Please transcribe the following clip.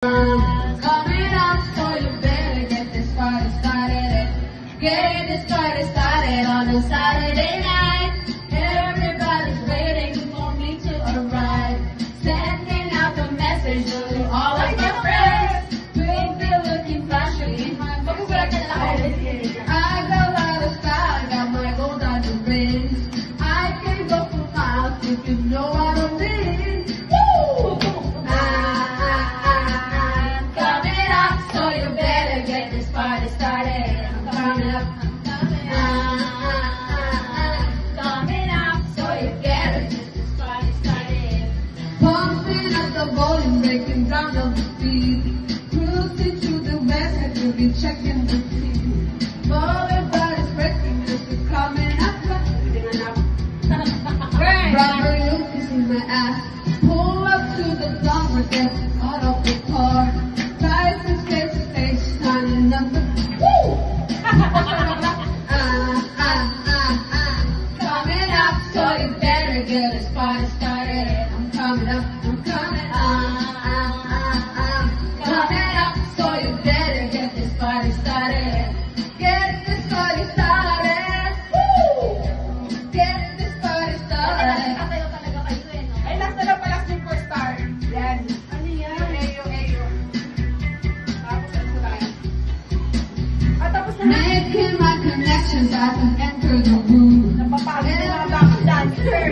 Coming up, so you better get this party started. Get this party started on a Saturday night. Everybody's waiting for me to arrive. Sending out the message to all of my friends. We'll be looking flashy in my phone. I got a lot of style, got my gold diamond rings. I can go for miles if you know what I mean. Woo! Coming up, so you better get this party started. I'm coming up. Coming up, so you better get this party started. Pumping up the volume, breaking down the beat. Cruising to the west, and you'll be checking the feed. Everybody's breaking, this is coming up. Rubber Lucas in my ass. Pull up to the dawn, we're getting out of the car. Tyson's face to face, shining up the woo! Coming up, so you better get this party started. I'm coming up, I'm coming coming up, so you better get this party started. Get this party started. Woo! Get this party started. Ay, last na lang pala superstar. Yan. Ano yan? Eyo. Tapos ano ba yan? Tapos na. Making my connections, I can enter the room. Napapagod yung mga back dancer.